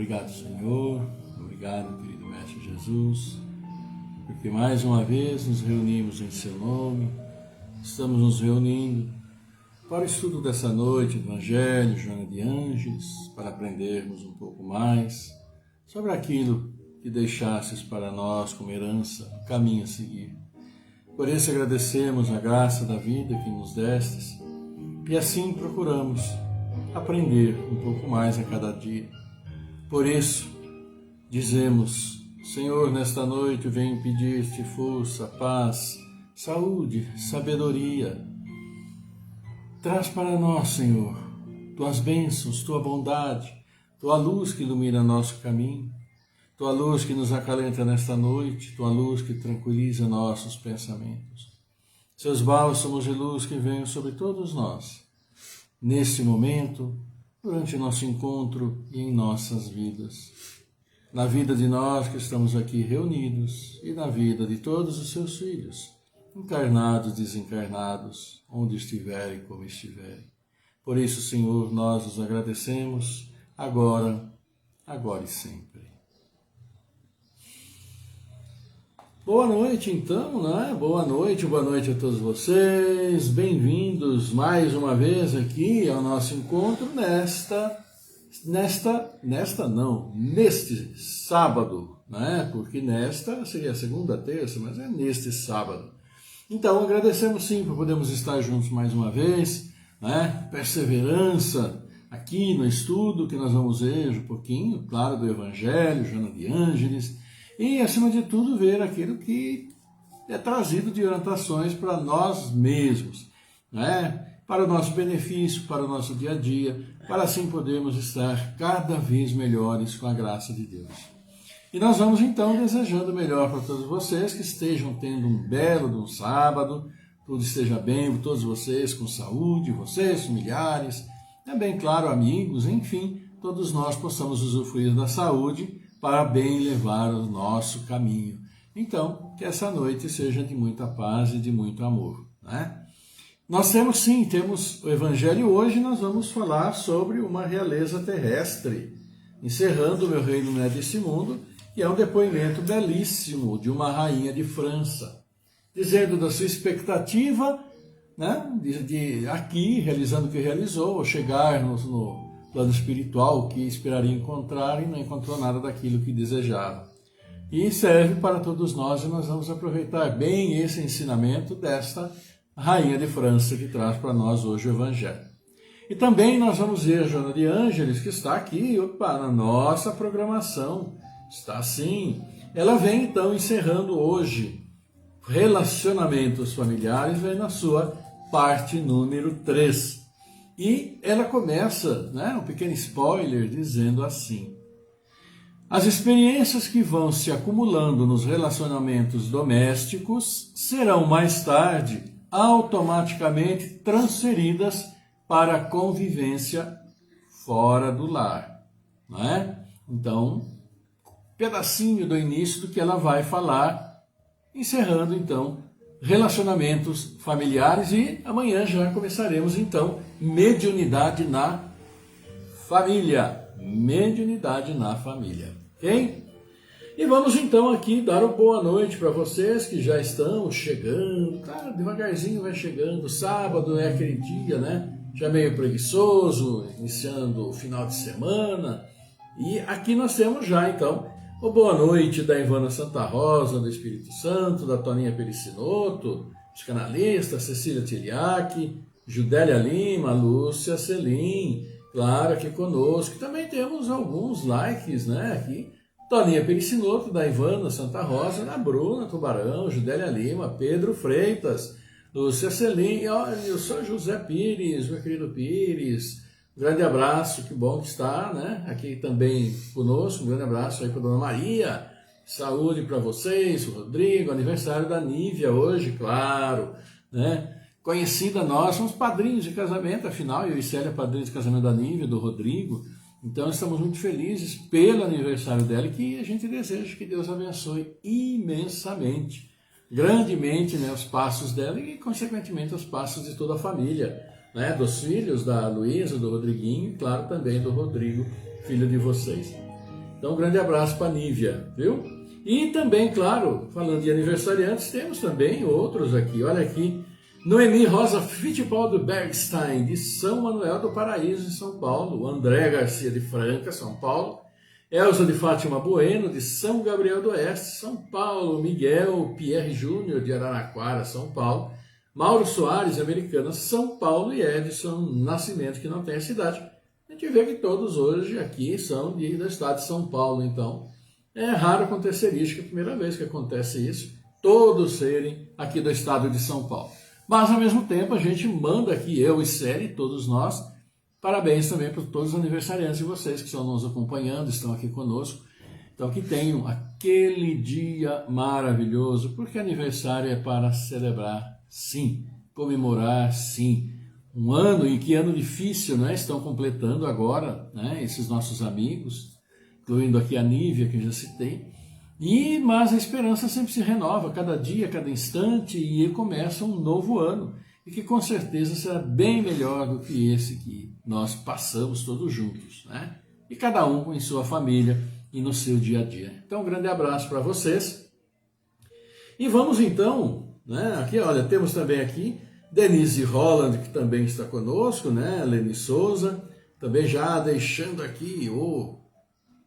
Obrigado, Senhor. Obrigado, querido Mestre Jesus, porque mais uma vez nos reunimos em Seu nome. Estamos nos reunindo para o estudo dessa noite, Evangelho, Joana de Ângeles, para aprendermos um pouco mais sobre aquilo que deixastes para nós como herança, o caminho a seguir. Por isso agradecemos a graça da vida que nos destes e assim procuramos aprender um pouco mais a cada dia. Por isso, dizemos, Senhor, nesta noite venho pedir-te força, paz, saúde, sabedoria. Traz para nós, Senhor, tuas bênçãos, tua bondade, tua luz que ilumina nosso caminho, tua luz que nos acalenta nesta noite, tua luz que tranquiliza nossos pensamentos. Seus bálsamos de luz que venham sobre todos nós, neste momento, durante nosso encontro e em nossas vidas. Na vida de nós que estamos aqui reunidos e na vida de todos os seus filhos, encarnados, desencarnados, onde estiverem, como estiverem. Por isso, Senhor, nós os agradecemos agora e sempre. Boa noite, então, né? Boa noite a todos vocês. Bem-vindos mais uma vez aqui ao nosso encontro neste sábado, né? Porque nesta seria a segunda, terça, mas é neste sábado. Então, agradecemos sim por podermos estar juntos mais uma vez, né? Perseverança aqui no estudo que nós vamos ver um pouquinho, claro, do Evangelho, Joana de Ângeles, e, acima de tudo, ver aquilo que é trazido de orientações para nós mesmos, né? Para o nosso benefício, para o nosso dia a dia, para assim podermos estar cada vez melhores com a graça de Deus. E nós vamos então desejando melhor para todos vocês, que estejam tendo um belo sábado, tudo esteja bem, todos vocês com saúde, vocês, familiares, também, claro, amigos, enfim, todos nós possamos usufruir da saúde para bem levar o nosso caminho. Então, que essa noite seja de muita paz e de muito amor, né? Nós temos o Evangelho hoje, nós vamos falar sobre uma realeza terrestre, encerrando o meu reino não é desse mundo, e é um depoimento belíssimo de uma rainha de França, dizendo da sua expectativa, né, de aqui, realizando o que realizou, ou chegar no plano espiritual que esperaria encontrar e não encontrou nada daquilo que desejava. E serve para todos nós, e nós vamos aproveitar bem esse ensinamento desta rainha de França que traz para nós hoje o Evangelho. E também nós vamos ver a Joana de Ângeles, que está aqui na nossa programação. Está assim. Ela vem então encerrando hoje relacionamentos familiares, vem na sua parte número 3. E ela começa, né, um pequeno spoiler, dizendo assim: as experiências que vão se acumulando nos relacionamentos domésticos serão mais tarde automaticamente transferidas para a convivência fora do lar, não é? Então, pedacinho do início do que ela vai falar, encerrando então relacionamentos familiares, e amanhã já começaremos então mediunidade na família. Mediunidade na família, ok? E vamos então aqui dar uma boa noite para vocês que já estão chegando, tá? Devagarzinho vai chegando, sábado é aquele dia, né? Já meio preguiçoso, iniciando o final de semana, e aqui nós temos já então o boa noite da Ivana Santa Rosa, do Espírito Santo, da Toninha Pericinoto, psicanalista, Cecília Tiliac, Judélia Lima, Lúcia Selim, claro, aqui conosco. Também temos alguns likes, né, aqui. Toninha Pericinoto, da Ivana Santa Rosa, da Bruna Tubarão, Judélia Lima, Pedro Freitas, Lúcia Selim, eu sou José Pires, meu querido Pires. Um grande abraço, que bom que está, né, aqui também conosco. Um grande abraço aí para a Dona Maria. Saúde para vocês, o Rodrigo, aniversário da Nívia hoje, claro, né? Conhecida nós, somos padrinhos de casamento, afinal, eu e Célia, padrinhos de casamento da Nívia, do Rodrigo. Então estamos muito felizes pelo aniversário dela, e que a gente deseja que Deus abençoe imensamente, grandemente, né, os passos dela e, consequentemente, os passos de toda a família, né, dos filhos da Luísa, do Rodriguinho e, claro, também do Rodrigo, filho de vocês. Então, um grande abraço para a Nívia, viu? E também, claro, falando de aniversariantes, temos também outros aqui. Olha aqui, Noemi Rosa Fittipaldi Bergstein, de São Manuel do Paraíso, em São Paulo. André Garcia de Franca, São Paulo. Elza de Fátima Bueno, de São Gabriel do Oeste, São Paulo. Miguel Pierre Júnior, de Araraquara, São Paulo. Mauro Soares, Americana, São Paulo. E Edson Nascimento, que não tem a cidade. A gente vê que todos hoje aqui são do estado de São Paulo, então é raro acontecer isso, que é a primeira vez que acontece isso, todos serem aqui do estado de São Paulo. Mas, ao mesmo tempo, a gente manda aqui, eu e Célia, todos nós, parabéns também para todos os aniversariantes de vocês que estão nos acompanhando, estão aqui conosco. Então, que tenham aquele dia maravilhoso, porque aniversário é para celebrar, sim, comemorar, sim. Um ano, e que ano difícil, né? Estão completando agora, né? Esses nossos amigos, incluindo aqui a Nívia, que eu já citei. Mas a esperança sempre se renova, cada dia, cada instante, e começa um novo ano. E que com certeza será bem melhor do que esse que nós passamos todos juntos, né? E cada um em sua família e no seu dia a dia. Então, um grande abraço para vocês. E vamos então, né? Aqui, olha, temos também aqui Denise Holland, que também está conosco, né? Leni Souza, também já deixando aqui o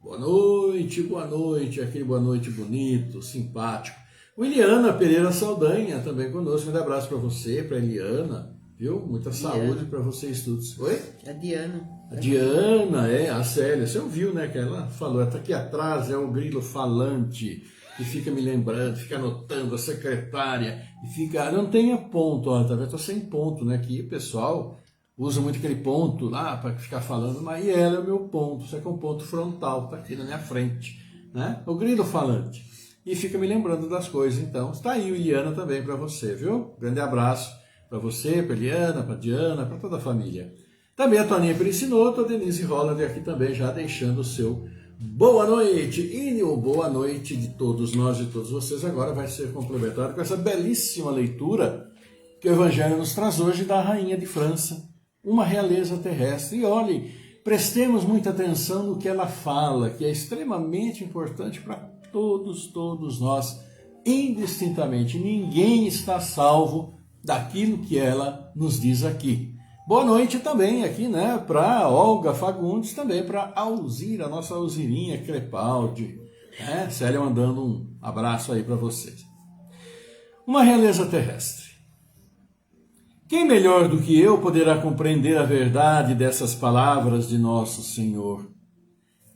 boa noite, aquele boa noite bonito, simpático. O Eliana Pereira Saldanha também conosco, um abraço para você, para Eliana, viu? Muita saúde para vocês todos. Oi? A Diana. A Diana, a Célia, você ouviu, né, que ela falou, está aqui atrás, é o grilo falante, que fica me lembrando, fica anotando, a secretária, e fica, não tenha ponto, ó, tá vendo? Estou sem ponto, né, que o pessoal usa muito aquele ponto lá para ficar falando, mas ela é o meu ponto, só que é um ponto frontal, está aqui na minha frente, né? O grilo falante. E fica me lembrando das coisas, então. Está aí o Eliana também para você, viu? Grande abraço para você, para Eliana, para Diana, para toda a família. Também a Toninha Pericinoto, a Denise Holland aqui também já deixando o seu boa noite. E o boa noite de todos nós e todos vocês agora vai ser complementado com essa belíssima leitura que o Evangelho nos traz hoje da Rainha de França, uma realeza terrestre. E olhe, prestemos muita atenção no que ela fala, que é extremamente importante para todos nós, indistintamente. Ninguém está salvo daquilo que ela nos diz aqui. Boa noite também aqui, né, para Olga Fagundes, também para Alzira, nossa Alzirinha Crepaldi. Célia mandando um abraço aí para vocês. Uma realeza terrestre. Quem melhor do que eu poderá compreender a verdade dessas palavras de nosso Senhor?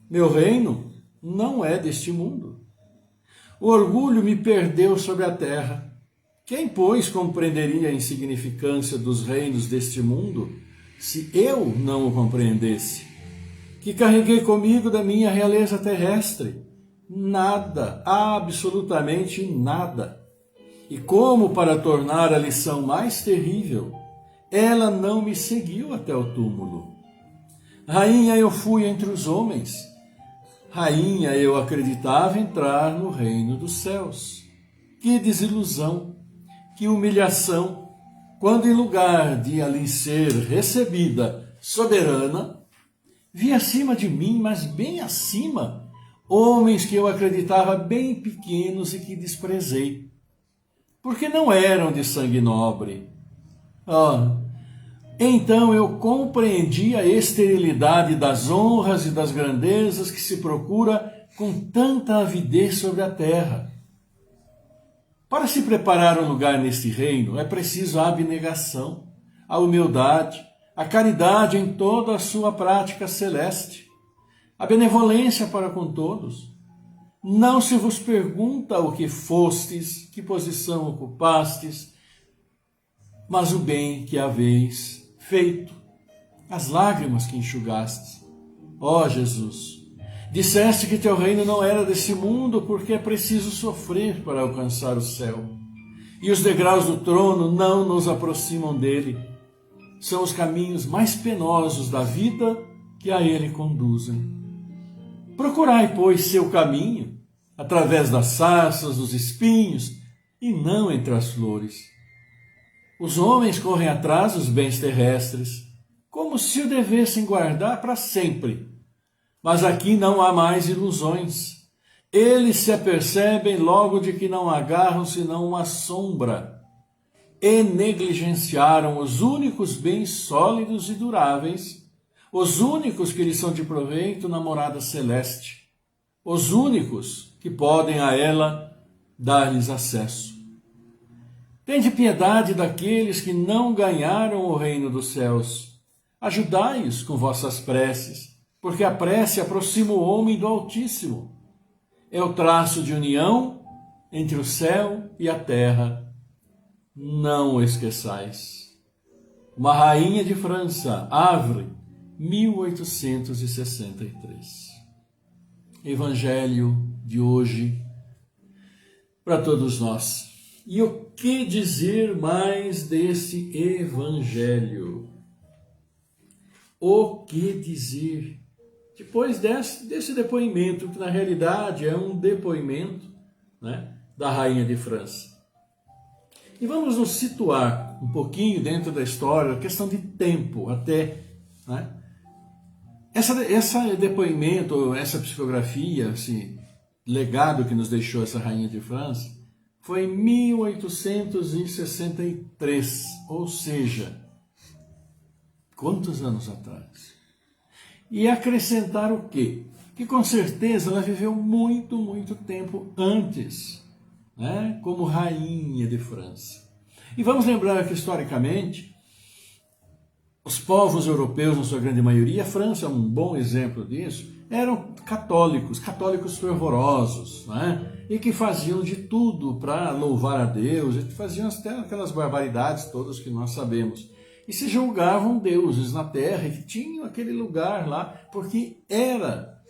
Meu reino não é deste mundo. O orgulho me perdeu sobre a terra. Quem, pois, compreenderia a insignificância dos reinos deste mundo, se eu não o compreendesse? Que carreguei comigo da minha realeza terrestre? Nada, absolutamente nada. E como para tornar a lição mais terrível, ela não me seguiu até o túmulo. Rainha eu fui entre os homens. Rainha eu acreditava entrar no reino dos céus. Que desilusão, que humilhação, quando em lugar de ali ser recebida soberana, vi acima de mim, mas bem acima, homens que eu acreditava bem pequenos e que desprezei, porque não eram de sangue nobre. Então eu compreendi a esterilidade das honras e das grandezas que se procura com tanta avidez sobre a terra. Para se preparar um lugar neste reino, é preciso a abnegação, a humildade, a caridade em toda a sua prática celeste, a benevolência para com todos. Não se vos pergunta o que fostes, que posição ocupastes, mas o bem que haveis feito, as lágrimas que enxugastes. Ó Jesus, disseste que teu reino não era desse mundo porque é preciso sofrer para alcançar o céu. E os degraus do trono não nos aproximam dele. São os caminhos mais penosos da vida que a ele conduzem. Procurai, pois, seu caminho, através das sarças, dos espinhos, e não entre as flores. Os homens correm atrás dos bens terrestres, como se o devessem guardar para sempre. Mas aqui não há mais ilusões. Eles se apercebem logo de que não agarram senão uma sombra e negligenciaram os únicos bens sólidos e duráveis, os únicos que lhes são de proveito na morada celeste, os únicos que podem a ela dar-lhes acesso. Tende piedade daqueles que não ganharam o reino dos céus. Ajudai-os com vossas preces, porque a prece aproxima o homem do Altíssimo. É o traço de união entre o céu e a terra. Não o esqueçais. Uma rainha de França, Havre, 1863. Evangelho de hoje para todos nós. E o que dizer mais desse Evangelho? O que dizer? Depois desse depoimento, que na realidade é um depoimento, né, da Rainha de França. E vamos nos situar um pouquinho dentro da história, a questão de tempo até, né? Esse depoimento, essa psicografia, esse legado que nos deixou essa Rainha de França, foi em 1863, ou seja, quantos anos atrás? E acrescentar o quê? Que com certeza ela viveu muito, muito tempo antes, né, como Rainha de França. E vamos lembrar que, historicamente, os povos europeus, na sua grande maioria, a França é um bom exemplo disso, eram católicos fervorosos, né? E que faziam de tudo para louvar a Deus, e faziam até aquelas barbaridades todas que nós sabemos. E se julgavam deuses na terra, e que tinham aquele lugar lá, porque era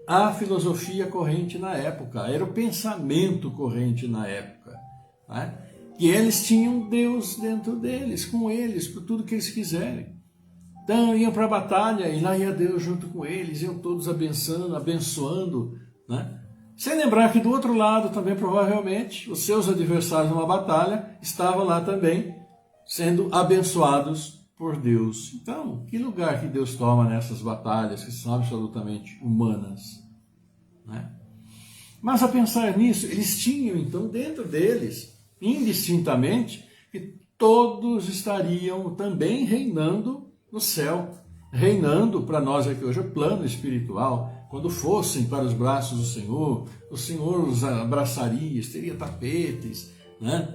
a filosofia corrente na época, era o pensamento corrente na época, né? Que eles tinham Deus dentro deles, com eles, por tudo que eles quiserem. Então iam para a batalha e lá ia Deus junto com eles, iam todos abençoando, né? Sem lembrar que do outro lado também provavelmente os seus adversários numa batalha estavam lá também sendo abençoados por Deus. Então, que lugar que Deus toma nessas batalhas que são absolutamente humanas, né? Mas a pensar nisso, eles tinham então dentro deles, indistintamente, que todos estariam também reinando no céu, reinando para nós aqui hoje o plano espiritual. Quando fossem para os braços do Senhor, o Senhor os abraçaria, teria tapetes, né?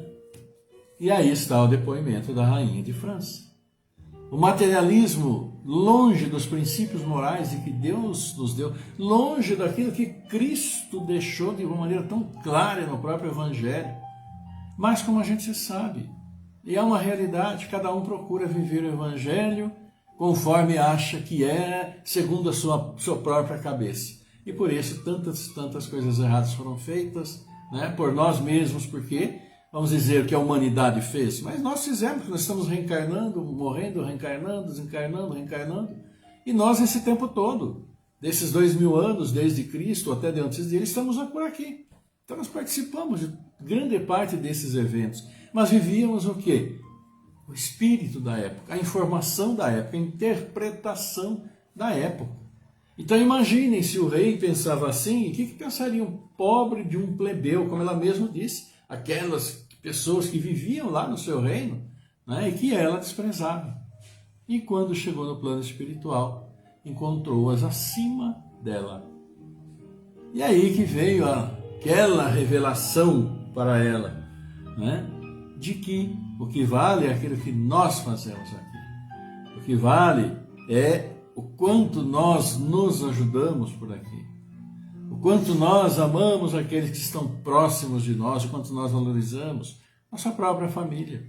E aí está o depoimento da Rainha de França. O materialismo, longe dos princípios morais de que Deus nos deu, longe daquilo que Cristo deixou de uma maneira tão clara no próprio Evangelho. Mas como a gente sabe, e é uma realidade, cada um procura viver o Evangelho conforme acha que é, segundo a sua própria cabeça. E por isso tantas coisas erradas foram feitas, né, por nós mesmos, porque vamos dizer que a humanidade fez, mas nós fizemos, nós estamos reencarnando, morrendo, reencarnando, desencarnando, reencarnando, e nós esse tempo todo, desses 2000 anos, desde Cristo até de antes dele, estamos por aqui. Então nós participamos de grande parte desses eventos, mas vivíamos o quê? O espírito da época, a informação da época, a interpretação da época. Então imaginem se o rei pensava assim, o que pensaria um pobre de um plebeu, como ela mesma disse, aquelas pessoas que viviam lá no seu reino, né, e que ela desprezava. E quando chegou no plano espiritual, encontrou-as acima dela. E aí que veio aquela revelação para ela, né, de que o que vale é aquilo que nós fazemos aqui. O que vale é o quanto nós nos ajudamos por aqui. O quanto nós amamos aqueles que estão próximos de nós, o quanto nós valorizamos nossa própria família.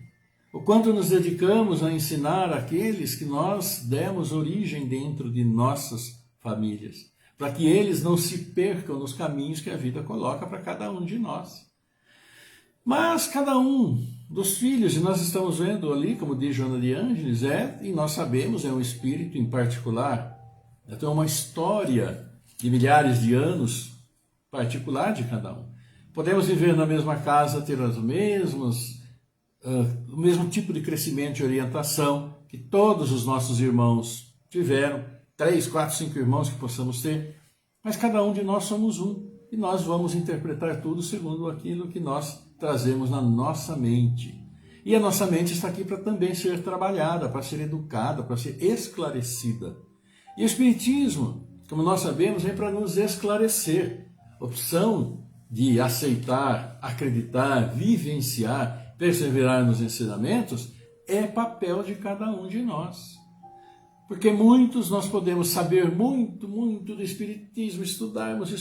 O quanto nos dedicamos a ensinar aqueles que nós demos origem dentro de nossas famílias, para que eles não se percam nos caminhos que a vida coloca para cada um de nós. Mas cada um dos filhos, e nós estamos vendo ali, como diz Joana de Ângeles, e nós sabemos, é um espírito em particular, então é uma história de milhares de anos particular de cada um. Podemos viver na mesma casa, ter o mesmo tipo de crescimento e orientação que todos os nossos irmãos tiveram, 3, 4, 5 irmãos que possamos ter, mas cada um de nós somos um, e nós vamos interpretar tudo segundo aquilo que nós trazemos na nossa mente. E a nossa mente está aqui para também ser trabalhada, para ser educada, para ser esclarecida. E o Espiritismo, como nós sabemos, vem para nos esclarecer. Opção de aceitar, acreditar, vivenciar, perseverar nos ensinamentos é papel de cada um de nós. Porque muitos nós podemos saber muito do Espiritismo, estudarmos,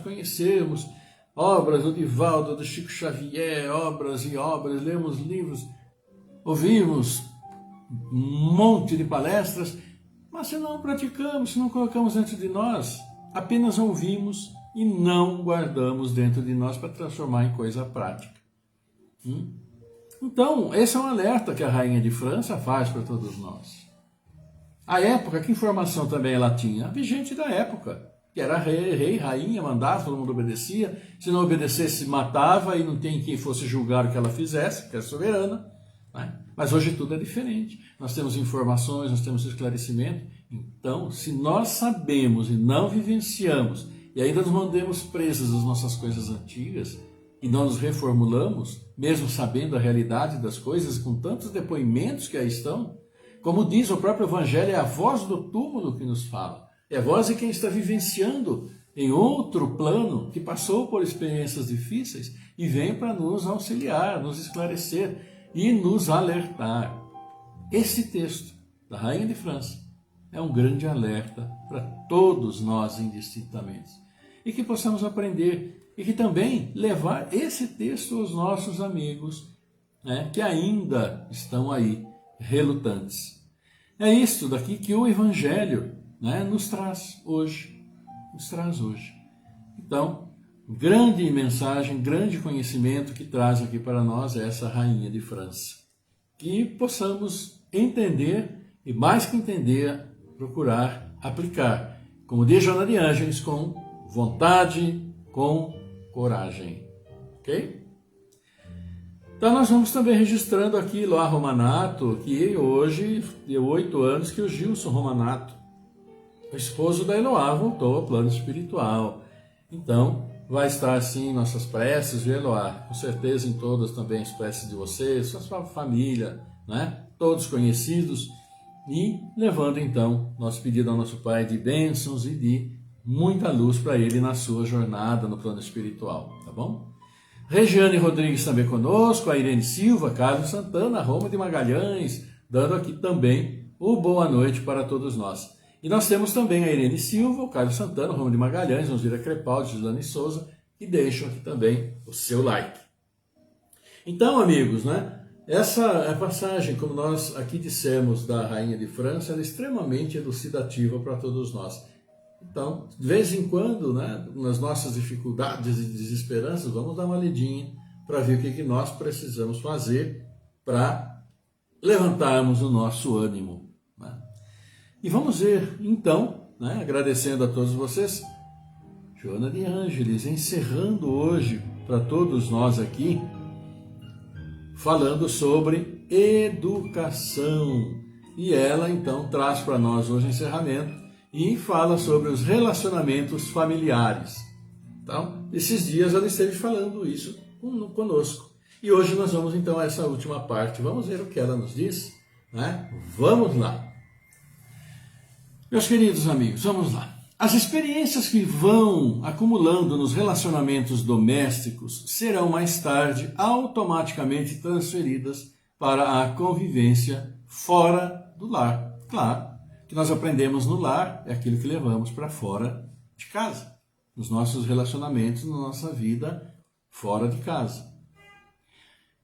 conhecermos obras do Divaldo, do Chico Xavier, obras e obras, lemos livros, ouvimos um monte de palestras, mas se não praticamos, se não colocamos dentro de nós, apenas ouvimos e não guardamos dentro de nós para transformar em coisa prática. Então, esse é um alerta que a Rainha de França faz para todos nós. A época, que informação também ela tinha? A vigente da época, que era rei, rainha, mandava, todo mundo obedecia. Se não obedecesse, matava e não tem quem fosse julgar o que ela fizesse, que é soberana. Né? Mas hoje tudo é diferente. Nós temos informações, nós temos esclarecimento. Então, se nós sabemos e não vivenciamos, e ainda nos mantemos presos às nossas coisas antigas, e não nos reformulamos, mesmo sabendo a realidade das coisas, com tantos depoimentos que aí estão, como diz o próprio Evangelho, é a voz do túmulo que nos fala. É a voz de quem está vivenciando em outro plano, que passou por experiências difíceis e vem para nos auxiliar, nos esclarecer e nos alertar. Esse texto da Rainha de França é um grande alerta para todos nós indistintamente. E que possamos aprender e que também levar esse texto aos nossos amigos, né, que ainda estão aí relutantes. É isto daqui que o Evangelho, né, nos traz hoje. Então, grande mensagem, grande conhecimento que traz aqui para nós essa Rainha de França. Que possamos entender e, mais que entender, procurar aplicar. Como diz Joana de Ângeles, com vontade, com coragem. Ok? Então nós vamos também registrando aqui Loá Romanato, que hoje deu 8 anos que o Gilson Romanato, o esposo da Eloá, voltou ao plano espiritual. Então vai estar assim em nossas preces, viu, Eloá? Com certeza em todas também as preces de vocês, sua família, né? Todos conhecidos, e levando então nosso pedido ao nosso Pai de bênçãos e de muita luz para ele na sua jornada no plano espiritual, tá bom? Regiane Rodrigues também conosco, a Irene Silva, Carlos Santana, Roma de Magalhães, dando aqui também o boa noite para todos nós. E nós temos também a Irene Silva, o Carlos Santana, Roma de Magalhães, Osira Crepaldi, Gislane Souza, que deixam aqui também o seu like. Então, amigos, né? Essa é a passagem, como nós aqui dissemos, da Rainha de França, ela é extremamente elucidativa para todos nós. Então, de vez em quando, né, nas nossas dificuldades e desesperanças, vamos dar uma lidinha para ver o que nós precisamos fazer para levantarmos o nosso ânimo. Né? E vamos ver, então, né, agradecendo a todos vocês, Joana de Ângeles, encerrando hoje para todos nós aqui, falando sobre educação. E ela, então, traz para nós hoje o encerramento e fala sobre os relacionamentos familiares. Então, esses dias ela esteve falando isso conosco. E hoje nós vamos, então, a essa última parte. Vamos ver o que ela nos diz, né? Vamos lá. Meus queridos amigos, vamos lá. As experiências que vão acumulando nos relacionamentos domésticos serão mais tarde automaticamente transferidas para a convivência fora do lar. Claro, o que nós aprendemos no lar é aquilo que levamos para fora de casa, nos nossos relacionamentos, na nossa vida fora de casa.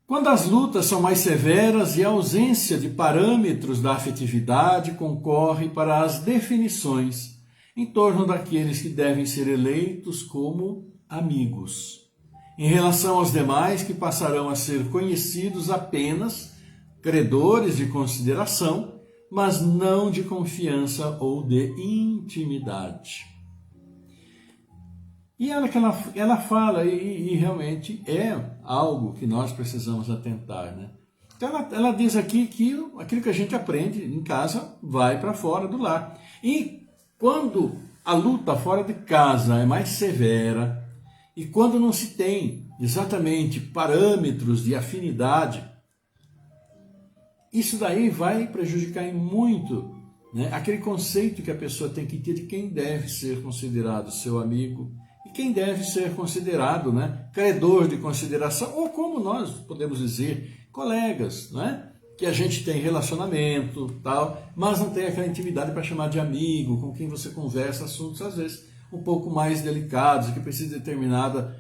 Quando as lutas são mais severas e a ausência de parâmetros da afetividade concorre para as definições em torno daqueles que devem ser eleitos como amigos, em relação aos demais que passarão a ser conhecidos apenas credores de consideração, mas não de confiança ou de intimidade. E ela fala, e realmente é algo que nós precisamos atentar, né? Então ela diz aqui que aquilo que a gente aprende em casa vai para fora do lar. E quando a luta fora de casa é mais severa, e quando não se tem exatamente parâmetros de afinidade, isso daí vai prejudicar em muito, né, aquele conceito que a pessoa tem que ter de quem deve ser considerado seu amigo e quem deve ser considerado, né, credor de consideração, ou como nós podemos dizer, colegas, né, que a gente tem relacionamento, tal, mas não tem aquela intimidade para chamar de amigo, com quem você conversa assuntos às vezes um pouco mais delicados, que precisa de determinada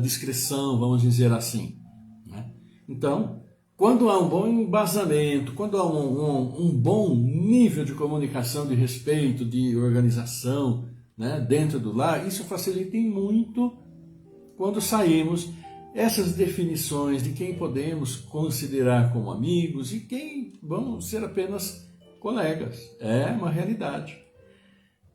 discrição, vamos dizer assim, né? Então, quando há um bom embasamento, quando há um bom nível de comunicação, de respeito, de organização, né, dentro do lar, isso facilita muito quando saímos essas definições de quem podemos considerar como amigos e quem vão ser apenas colegas. É uma realidade.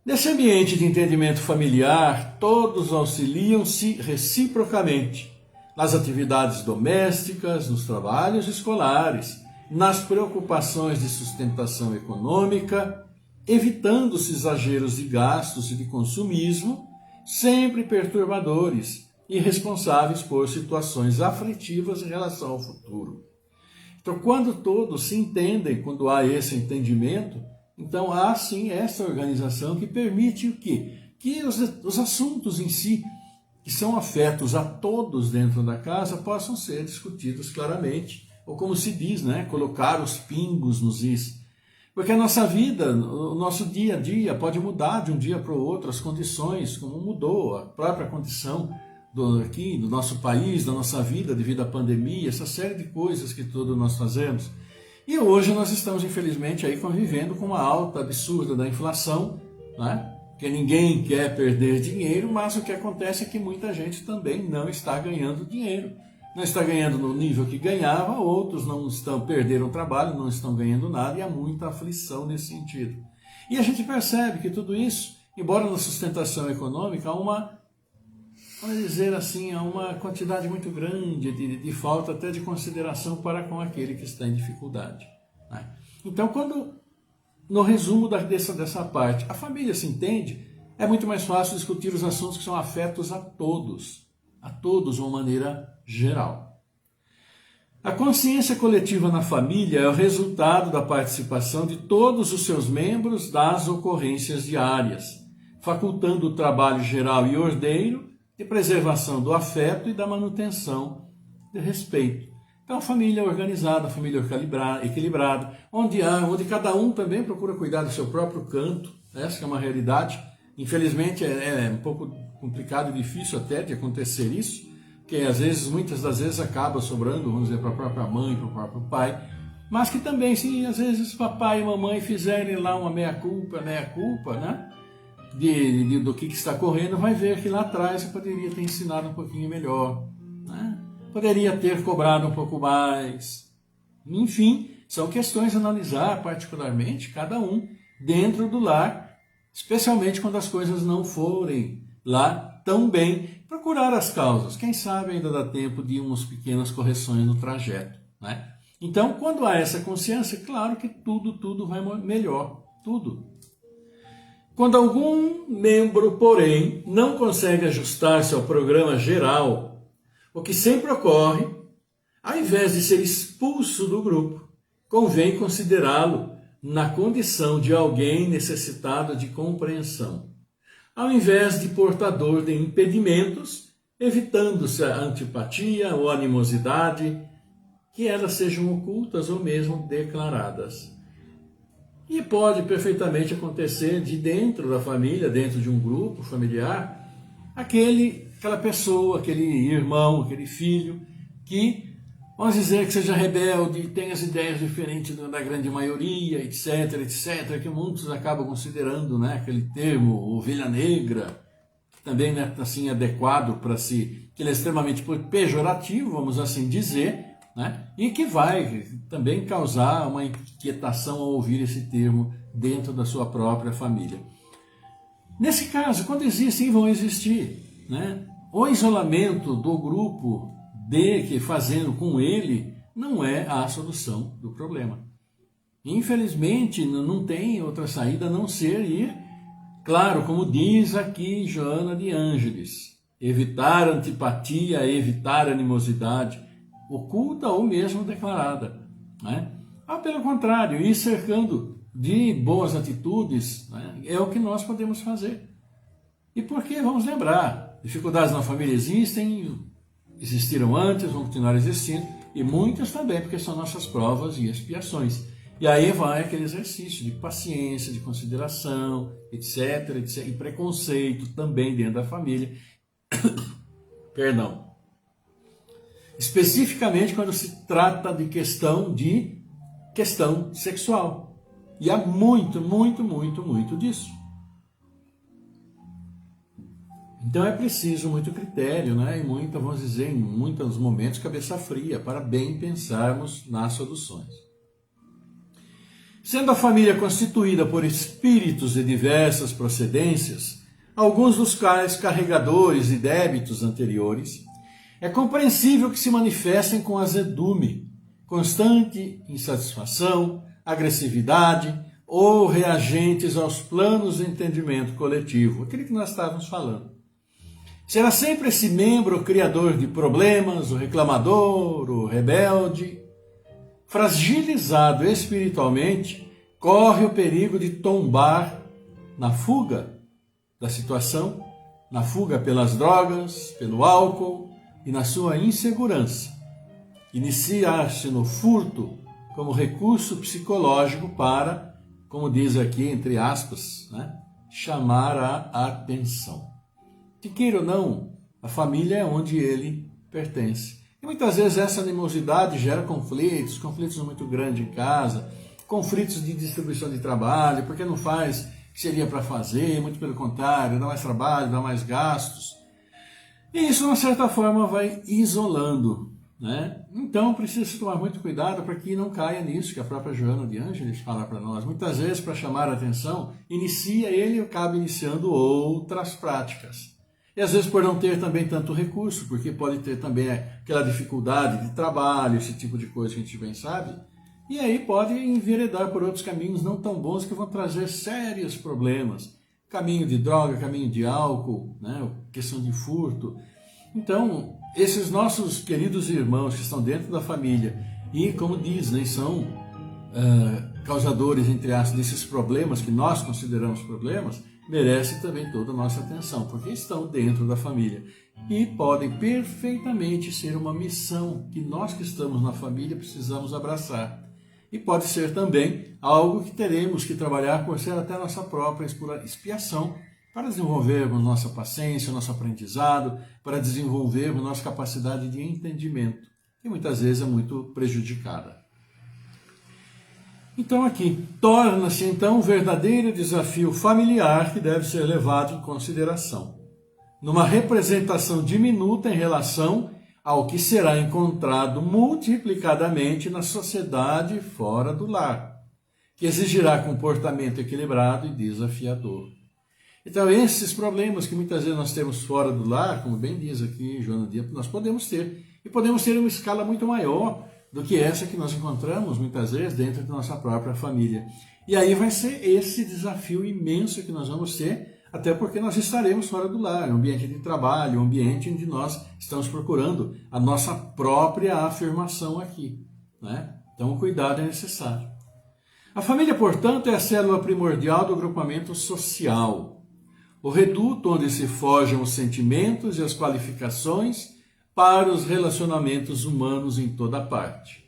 Nesse ambiente de entendimento familiar, todos auxiliam-se reciprocamente nas atividades domésticas, nos trabalhos escolares, nas preocupações de sustentação econômica, evitando-se exageros de gastos e de consumismo, sempre perturbadores e responsáveis por situações aflitivas em relação ao futuro. Então, quando todos se entendem, quando há esse entendimento, então há sim essa organização que permite o quê? Que os assuntos em si, que são afetos a todos dentro da casa, possam ser discutidos claramente, ou como se diz, né, colocar os pingos nos is. Porque a nossa vida, o nosso dia a dia pode mudar de um dia para o outro, as condições, como mudou a própria condição aqui do nosso país, da nossa vida devido à pandemia, essa série de coisas que todos nós fazemos. E hoje nós estamos, infelizmente, aí convivendo com uma alta absurda da inflação, né? Que ninguém quer perder dinheiro, mas o que acontece é que muita gente também não está ganhando dinheiro. Não está ganhando no nível que ganhava, outros perderam o trabalho, não estão ganhando nada, e há muita aflição nesse sentido. E a gente percebe que tudo isso, embora na sustentação econômica, há vamos dizer assim, há uma quantidade muito grande de falta até de consideração para com aquele que está em dificuldade, né? Então, quando, no resumo dessa parte, a família se entende, é muito mais fácil discutir os assuntos que são afetos a todos de uma maneira geral. A consciência coletiva na família é o resultado da participação de todos os seus membros das ocorrências diárias, facultando o trabalho geral e ordeiro de preservação do afeto e da manutenção do respeito. Então, a família organizada, a família equilibrada, onde cada um também procura cuidar do seu próprio canto. Essa é uma realidade. Infelizmente, é um pouco complicado e difícil até de acontecer isso, porque muitas das vezes acaba sobrando, vamos dizer, para a própria mãe, para o próprio pai, mas que também, se às vezes papai e mamãe fizerem lá uma meia-culpa, né? Do que está correndo, vai ver que lá atrás você poderia ter ensinado um pouquinho melhor, né? Poderia ter cobrado um pouco mais. Enfim, são questões a analisar particularmente, cada um, dentro do lar, especialmente quando as coisas não forem lá tão bem. Procurar as causas, quem sabe ainda dá tempo de umas pequenas correções no trajeto, né? Então, quando há essa consciência, claro que tudo vai melhor, tudo. Quando algum membro, porém, não consegue ajustar-se ao programa geral, o que sempre ocorre, ao invés de ser expulso do grupo, convém considerá-lo na condição de alguém necessitado de compreensão, ao invés de portador de impedimentos, evitando-se a antipatia ou animosidade, que elas sejam ocultas ou mesmo declaradas. E pode perfeitamente acontecer de dentro da família, dentro de um grupo familiar, aquela pessoa, aquele irmão, aquele filho, que, vamos dizer, que seja rebelde, tem as ideias diferentes da grande maioria, etc., que muitos acabam considerando, né, aquele termo ovelha negra, que também não é assim adequado para si, que ele é extremamente pejorativo, vamos assim dizer, né? E que vai também causar uma inquietação ao ouvir esse termo dentro da sua própria família. Nesse caso, quando existem, vão existir, né, o isolamento do grupo que fazendo com ele não é a solução do problema. Infelizmente, não tem outra saída a não ser ir, claro, como diz aqui Joana de Ângeles, evitar antipatia, evitar animosidade, oculta ou mesmo declarada, né? Pelo contrário, ir cercando de boas atitudes, né, é o que nós podemos fazer. E porque, vamos lembrar, dificuldades na família existiram antes, vão continuar existindo, e muitas também, porque são nossas provas e expiações. E aí vai aquele exercício de paciência, de consideração, etc, etc, e preconceito também dentro da família. Perdão. Especificamente quando se trata de questão sexual. E há muito, muito, muito, muito disso. Então é preciso muito critério, né? E muita, vamos dizer, em muitos momentos, cabeça fria, para bem pensarmos nas soluções. Sendo a família constituída por espíritos de diversas procedências, alguns dos quais carregadores de débitos anteriores, é compreensível que se manifestem com azedume, constante insatisfação, agressividade ou reagentes aos planos de entendimento coletivo, aquele que nós estávamos falando. Será sempre esse membro o criador de problemas, o reclamador, o rebelde. Fragilizado espiritualmente, corre o perigo de tombar na fuga da situação, na fuga pelas drogas, pelo álcool e na sua insegurança. Iniciar-se no furto como recurso psicológico para, como diz aqui entre aspas, né, chamar a atenção. Que queira ou não, a família é onde ele pertence. E muitas vezes essa animosidade gera conflitos muito grandes em casa, conflitos de distribuição de trabalho, porque não faz o que seria para fazer, muito pelo contrário, dá mais trabalho, dá mais gastos. E isso, de uma certa forma, vai isolando, né? Então, precisa tomar muito cuidado para que não caia nisso, que a própria Joana de Ângeles fala para nós. Muitas vezes, para chamar a atenção, ele acaba iniciando outras práticas. E às vezes por não ter também tanto recurso, porque pode ter também aquela dificuldade de trabalho, esse tipo de coisa que a gente bem sabe, e aí pode enveredar por outros caminhos não tão bons que vão trazer sérios problemas. Caminho de droga, caminho de álcool, né? Questão de furto. Então, esses nossos queridos irmãos que estão dentro da família e, como diz, né, são causadores, entre aspas, desses problemas que nós consideramos problemas, merece também toda a nossa atenção, porque estão dentro da família e podem perfeitamente ser uma missão que nós que estamos na família precisamos abraçar. E pode ser também algo que teremos que trabalhar por ser até a nossa própria expiação, para desenvolvermos nossa paciência, nosso aprendizado, para desenvolvermos nossa capacidade de entendimento, que muitas vezes é muito prejudicada. Então aqui, torna-se então um verdadeiro desafio familiar que deve ser levado em consideração, numa representação diminuta em relação ao que será encontrado multiplicadamente na sociedade fora do lar, que exigirá comportamento equilibrado e desafiador. Então esses problemas que muitas vezes nós temos fora do lar, como bem diz aqui Joana Dias, nós podemos ter, e podemos ter uma escala muito maior do que essa que nós encontramos muitas vezes dentro da nossa própria família. E aí vai ser esse desafio imenso que nós vamos ter, até porque nós estaremos fora do lar, um ambiente de trabalho, um ambiente onde nós estamos procurando a nossa própria afirmação aqui, né? Então o cuidado é necessário. A família, portanto, é a célula primordial do agrupamento social, o reduto onde se forjam os sentimentos e as qualificações para os relacionamentos humanos em toda parte.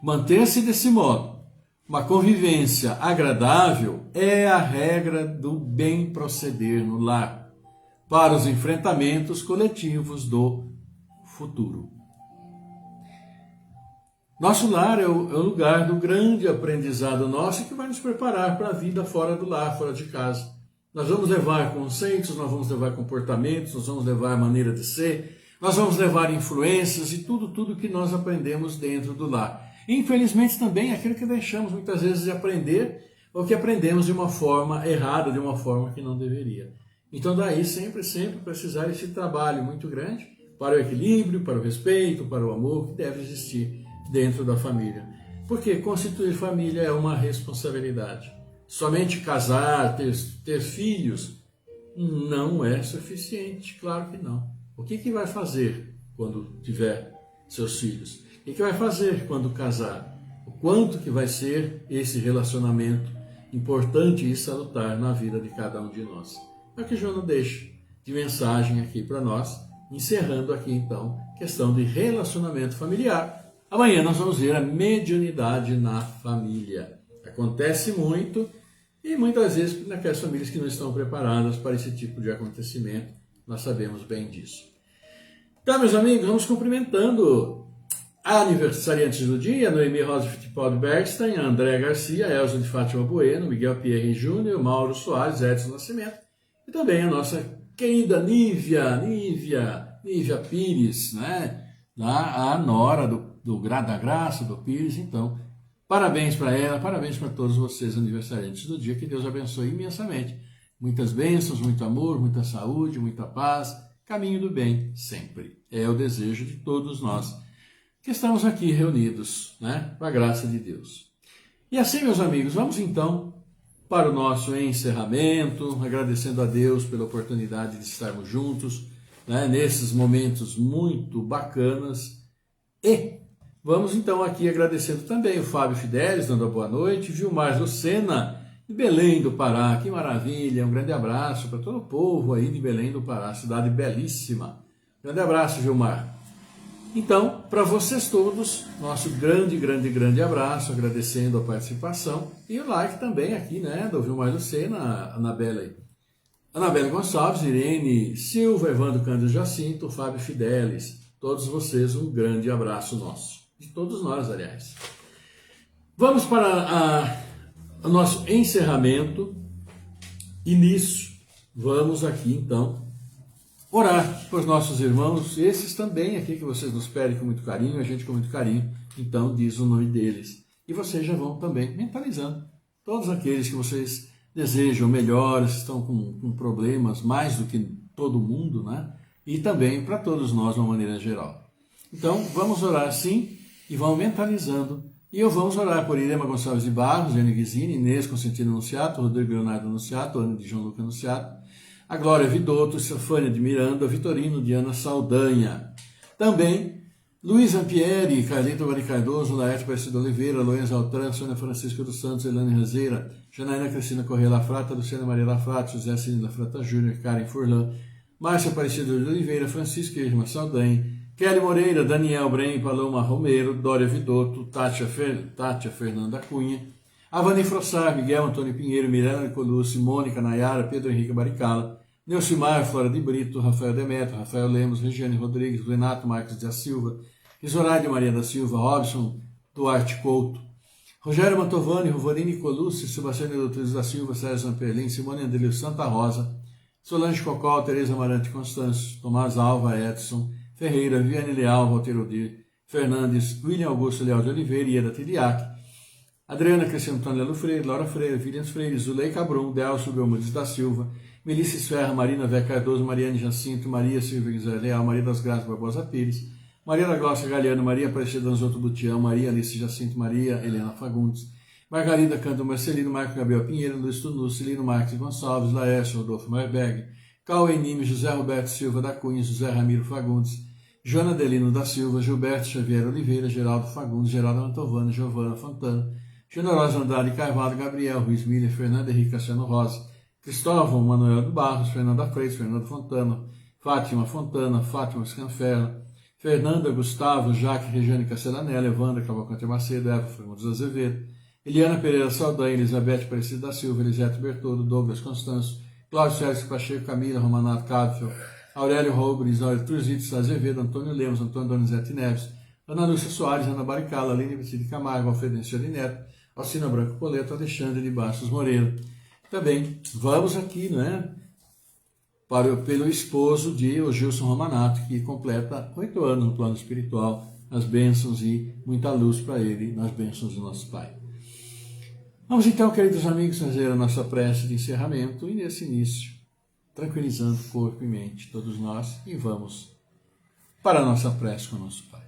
Manter-se desse modo, uma convivência agradável é a regra do bem proceder no lar, para os enfrentamentos coletivos do futuro. Nosso lar é o lugar do grande aprendizado nosso que vai nos preparar para a vida fora do lar, fora de casa. Nós vamos levar conceitos, nós vamos levar comportamentos, nós vamos levar maneira de ser, nós vamos levar influências e tudo que nós aprendemos dentro do lar. Infelizmente também aquilo que deixamos muitas vezes de aprender ou que aprendemos de uma forma errada, de uma forma que não deveria. Então daí sempre precisar esse trabalho muito grande para o equilíbrio, para o respeito, para o amor que deve existir dentro da família. Porque constituir família é uma responsabilidade. Somente casar, ter filhos, não é suficiente, claro que não. O que vai fazer quando tiver seus filhos? O que vai fazer quando casar? O quanto que vai ser esse relacionamento importante e salutar na vida de cada um de nós? É o que Joana deixa de mensagem aqui para nós, encerrando aqui então questão de relacionamento familiar. Amanhã nós vamos ver a mediunidade na família. Acontece muito e muitas vezes naquelas famílias que não estão preparadas para esse tipo de acontecimento. Nós sabemos bem disso. Então, meus amigos, vamos cumprimentando a aniversariantes do dia, Noemi Rosa Fittipaldi Bergstein, André Garcia, Elza de Fátima Bueno, Miguel Pierre Júnior, Mauro Soares, Edson Nascimento e também a nossa querida Nívia Pires, né? A nora da Graça, do Pires. Então, parabéns para ela, parabéns para todos vocês aniversariantes do dia, que Deus abençoe imensamente. Muitas bênçãos, muito amor, muita saúde, muita paz, caminho do bem sempre. É o desejo de todos nós que estamos aqui reunidos, né? Com a graça de Deus. E assim, meus amigos, vamos então para o nosso encerramento, agradecendo a Deus pela oportunidade de estarmos juntos, né? Nesses momentos muito bacanas. E vamos então aqui agradecendo também o Fábio Fidelis, dando a boa noite, Vilmar Lucena, de Belém do Pará, que maravilha, um grande abraço para todo o povo aí de Belém do Pará, cidade belíssima. Grande abraço, Vilmar. Então, para vocês todos, nosso grande abraço, agradecendo a participação e o like também aqui, né, do Vilmar Lucena, Anabelle Gonçalves, Irene Silva, Evandro Cândido Jacinto, Fábio Fidelis, todos vocês um grande abraço nosso, de todos nós, aliás. Vamos para o nosso encerramento e nisso vamos aqui então orar por nossos irmãos, esses também aqui que vocês nos pedem com muito carinho, a gente com muito carinho, então diz o nome deles. E vocês já vão também mentalizando todos aqueles que vocês desejam melhores, estão com problemas mais do que todo mundo, né? E também para todos nós de uma maneira geral. Então vamos orar sim e vamos mentalizando. E vamos orar por Irema Gonçalves de Barros, Jane Guizini, Inês Constantino Anunciato, Rodrigo Leonardo Anunciato, Ana de João Luca Anunciato, a Glória Vidotto, Stefânia de Miranda, Vitorino Diana Saldanha. Também Luiz Ampieri, Carlito Mari Cardoso, Laerte Aparecida Oliveira, Loenza Altran, Sônia Francisco dos Santos, Elane Rezeira, Janaína Cristina Correia Lafrata, Luciana Maria Lafrata, José Cine Lafrata Júnior, Karen Furlan, Márcia Aparecida de Oliveira, Francisco Irma Saldanha, Kelly Moreira, Daniel Brem, Paloma Romero, Dória Vidotto, Tátia Fernanda Cunha, Avani Frossar, Miguel Antônio Pinheiro, Miranda Colucci, Mônica Nayara, Pedro Henrique Baricala, Neucimar, Flora de Brito, Rafael Demetrio, Rafael Lemos, Regiane Rodrigues, Renato Marques da Silva, Isoraide Maria da Silva, Robson Duarte Couto, Rogério Mantovani, Rovorine Colucci, Sebastião Doutres da Silva, Sérgio Zamperlin, Simone Andelio Santa Rosa, Solange Cocol, Tereza Amarante Constâncio, Tomás Alva, Edson Ferreira, Viane Leal, Walter Odir Fernandes, William Augusto Leal de Oliveira, Ieda Tiliac, Adriana Cristiano Antônio Lelo Freire, Laura Freire, Williams Freire, Zulei Cabrum, Delcio Belmudes da Silva, Melissa Ferra, Marina Vé Cardoso, Mariane Jacinto, Maria Silva Guizé Leal, Maria das Graças Barbosa Pires, Maria da Glócia Galeano, Maria Aparecida Danzoto Butião, Maria Alice Jacinto, Maria Helena Fagundes, Margarida Canto Marcelino, Marco Gabriel Pinheiro, Luiz Tunu, Celino Marques Gonçalves, Laércio Rodolfo Marberg, Cauê Nime, José Roberto Silva da Cunha, José Ramiro Fagundes, Joana Delino da Silva, Gilberto Xavier Oliveira, Geraldo Fagundes, Geraldo Mantovani, Giovana Fontana, Generosa Andrade Carvalho, Gabriel Ruiz Miller, Fernando Henrique Cassiano Rosa, Cristóvão Manuel do Barros, Fernanda Freitas, Fernando Fontana, Fátima Fontana, Fátima Scanfera, Fernanda Gustavo, Jaque Regiane Castellanella, Evandra Cavalcante Macedo, Eva Fagundes Azevedo, Eliana Pereira Saldanha, Elizabeth Aparecida da Silva, Elisete Bertoldo, Douglas Constâncio, Cláudio Sérgio Pacheco, Camila Romanato Cádio, Aurélio Robles, Aurélio Turzitos Azevedo, Antônio Lemos, Antônio Donizete Neves, Ana Lúcia Soares, Ana Baricala, Aline Betty de Camargo, Alfredencio de Neto, Alcina Branco Poleto, Alexandre de Bastos Moreira. Também vamos aqui, né, pelo esposo de o Gilson Romanato, que completa 8 anos no plano espiritual, as bênçãos e muita luz para ele nas bênçãos do nosso Pai. Vamos então, queridos amigos, fazer a nossa prece de encerramento e nesse início, tranquilizando corpo e mente, todos nós, e vamos para a nossa prece com o nosso Pai.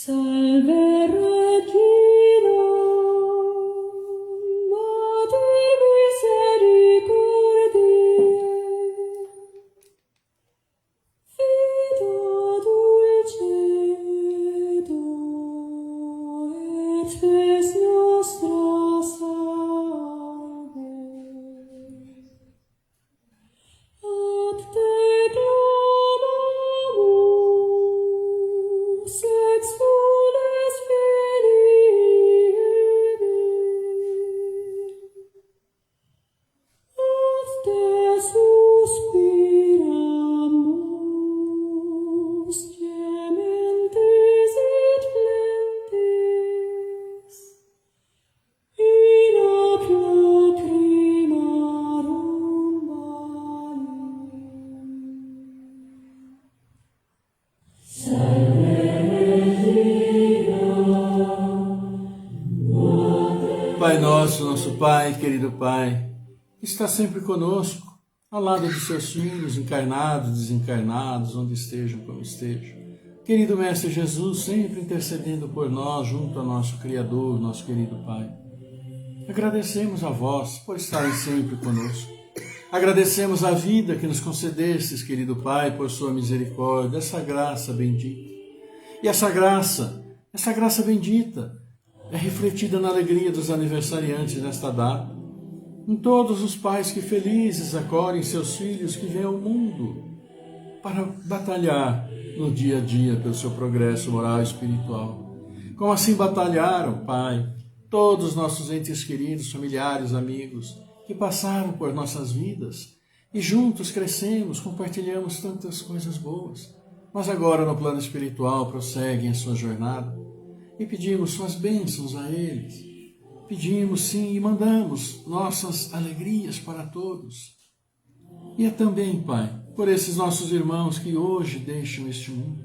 Salve Regina, Mater misericordiae, Vita dulcedo, et spes nostra salve. Ad te clamamus, exules Filii, ad te suspiramus, gementis et plentis, in hoc lacrimarum vale. Pai nosso, nosso Pai, querido Pai, que está sempre conosco, ao lado dos seus filhos, encarnados, desencarnados, onde estejam, como estejam. Querido Mestre Jesus, sempre intercedendo por nós, junto ao nosso Criador, nosso querido Pai. Agradecemos a vós por estarem sempre conosco. Agradecemos a vida que nos concedestes, querido Pai, por sua misericórdia, essa graça bendita. E essa graça bendita, é refletida na alegria dos aniversariantes nesta data, em todos os pais que felizes acolhem seus filhos que vêm ao mundo para batalhar no dia a dia pelo seu progresso moral e espiritual. Como assim batalharam, Pai, todos os nossos entes queridos, familiares, amigos, que passaram por nossas vidas e juntos crescemos, compartilhamos tantas coisas boas, mas agora no plano espiritual prosseguem a sua jornada. E pedimos suas bênçãos a eles. Pedimos, sim, e mandamos nossas alegrias para todos. E é também, Pai, por esses nossos irmãos que hoje deixam este mundo,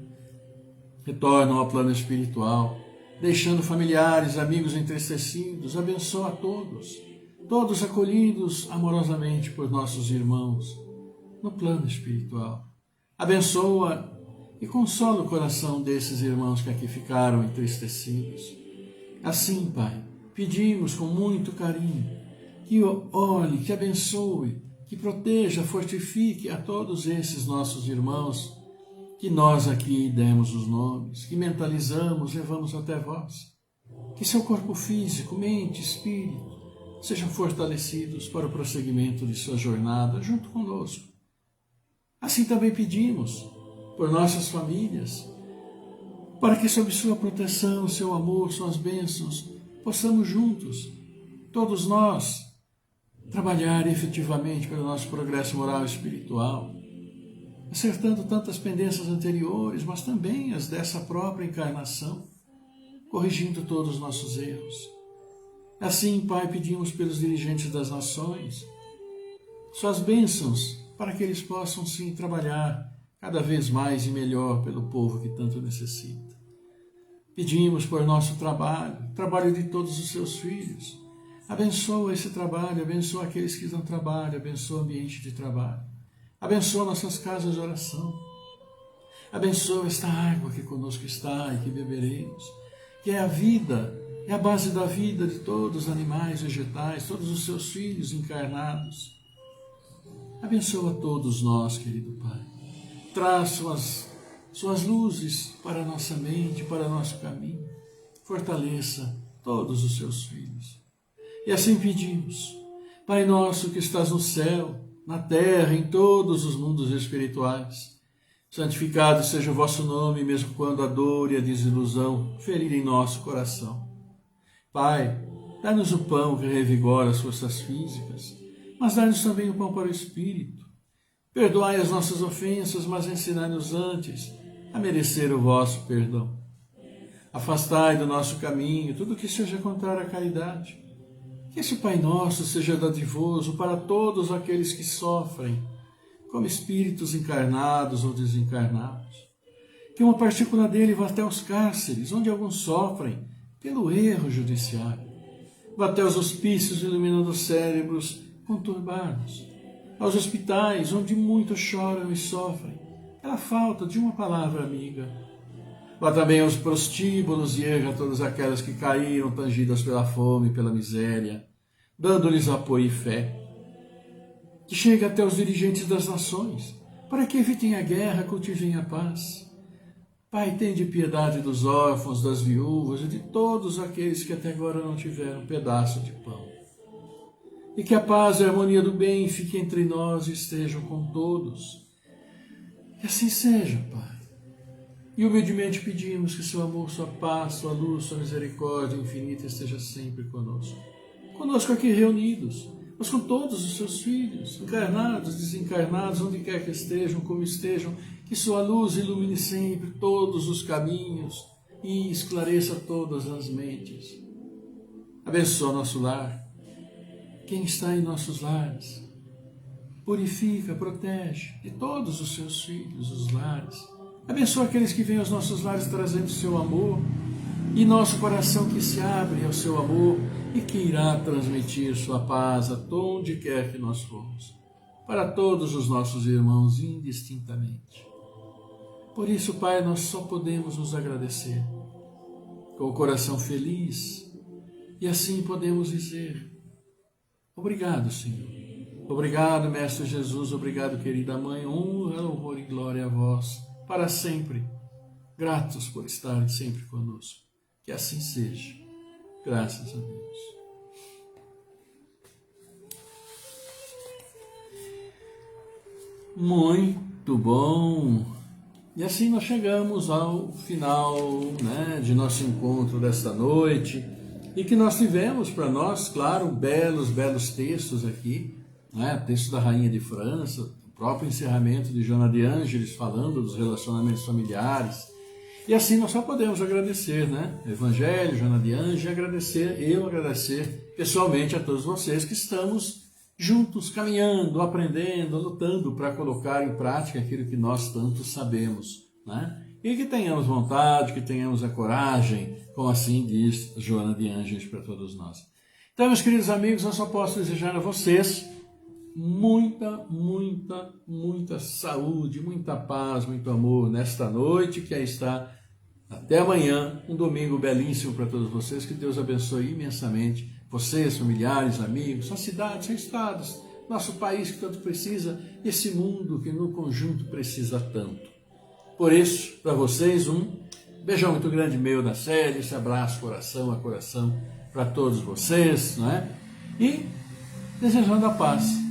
retornam ao plano espiritual, deixando familiares, amigos entristecidos. Abençoa a todos, todos acolhidos amorosamente por nossos irmãos no plano espiritual. Abençoa e consola o coração desses irmãos que aqui ficaram entristecidos. Assim, Pai, pedimos com muito carinho que olhe, que abençoe, que proteja, fortifique a todos esses nossos irmãos que nós aqui demos os nomes, que mentalizamos, levamos até vós. Que seu corpo físico, mente, espírito sejam fortalecidos para o prosseguimento de sua jornada junto conosco. Assim também pedimos por nossas famílias, para que sob sua proteção, seu amor, suas bênçãos, possamos juntos, todos nós, trabalhar efetivamente pelo nosso progresso moral e espiritual, acertando tantas pendências anteriores, mas também as dessa própria encarnação, corrigindo todos os nossos erros. Assim, Pai, pedimos pelos dirigentes das nações, suas bênçãos, para que eles possam, sim, trabalhar cada vez mais e melhor pelo povo que tanto necessita. Pedimos por nosso trabalho de todos os seus filhos. Abençoa esse trabalho, abençoa aqueles que dão trabalho, abençoa o ambiente de trabalho. Abençoa nossas casas de oração. Abençoa esta água que conosco está e que beberemos, que é a vida, é a base da vida de todos os animais, vegetais, todos os seus filhos encarnados. Abençoa todos nós, querido Pai. Traz suas luzes para a nossa mente, para o nosso caminho. Fortaleça todos os seus filhos. E assim pedimos, Pai nosso que estás no céu, na terra, em todos os mundos espirituais, santificado seja o vosso nome, mesmo quando a dor e a desilusão ferirem nosso coração. Pai, dá-nos o pão que revigora as forças físicas, mas dá-nos também o pão para o espírito. Perdoai as nossas ofensas, mas ensinai-nos antes a merecer o vosso perdão. Afastai do nosso caminho tudo que seja contrário à caridade. Que esse Pai Nosso seja dadivoso para todos aqueles que sofrem, como espíritos encarnados ou desencarnados. Que uma partícula dele vá até os cárceres, onde alguns sofrem pelo erro judiciário. Vá até os hospícios, iluminando os cérebros conturbados. Aos hospitais, onde muitos choram e sofrem pela falta de uma palavra amiga. Vá também aos prostíbulos e erga todas aquelas que caíram, tangidas pela fome e pela miséria, dando-lhes apoio e fé. Que chegue até os dirigentes das nações, para que evitem a guerra, cultivem a paz. Pai, tende piedade dos órfãos, das viúvas e de todos aqueles que até agora não tiveram um pedaço de pão. E que a paz e a harmonia do bem fiquem entre nós e estejam com todos. Que assim seja, Pai. E humildemente pedimos que seu amor, sua paz, sua luz, sua misericórdia infinita esteja sempre conosco. Conosco aqui reunidos, mas com todos os seus filhos, encarnados, desencarnados, onde quer que estejam, como estejam, que sua luz ilumine sempre todos os caminhos e esclareça todas as mentes. Abençoa nosso lar, quem está em nossos lares. Purifica, protege de todos os seus filhos, os lares. Abençoa aqueles que vêm aos nossos lares trazendo seu amor e nosso coração que se abre ao seu amor e que irá transmitir sua paz a onde quer que nós formos, para todos os nossos irmãos indistintamente. Por isso, Pai, nós só podemos nos agradecer com o coração feliz e assim podemos dizer: obrigado, Senhor. Obrigado, Mestre Jesus. Obrigado, querida Mãe. Honra, louvor e glória a vós para sempre. Gratos por estar sempre conosco. Que assim seja. Graças a Deus. Muito bom. E assim nós chegamos ao final, de nosso encontro desta noite. E que nós tivemos para nós, claro, belos textos aqui. Texto da Rainha de França, o próprio encerramento de Joana de Ângeles falando dos relacionamentos familiares. E assim nós só podemos agradecer, Evangelho, Joana de Ângeles, agradecer pessoalmente a todos vocês que estamos juntos, caminhando, aprendendo, lutando para colocar em prática aquilo que nós tanto sabemos, E que tenhamos vontade, que tenhamos a coragem, como assim diz Joana de Ângeles para todos nós. Então, meus queridos amigos, eu só posso desejar a vocês muita saúde, muita paz, muito amor nesta noite que aí está. Até amanhã, um domingo belíssimo para todos vocês. Que Deus abençoe imensamente vocês, familiares, amigos, sua cidade, seus estados, nosso país que tanto precisa, esse mundo que no conjunto precisa tanto. Por isso, para vocês, um beijão muito grande meu da série, esse abraço coração a coração para todos vocês, E desejando a paz.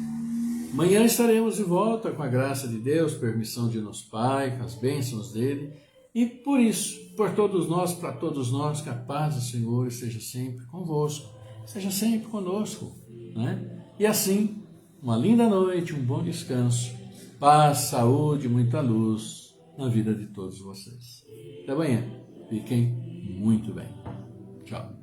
Amanhã estaremos de volta com a graça de Deus, permissão de nosso Pai, com as bênçãos dele. E por isso, por todos nós, para todos nós, que a paz do Senhor esteja sempre convosco, esteja sempre conosco. E assim, uma linda noite, um bom descanso, paz, saúde, muita luz na vida de todos vocês. Até amanhã. Fiquem muito bem. Tchau.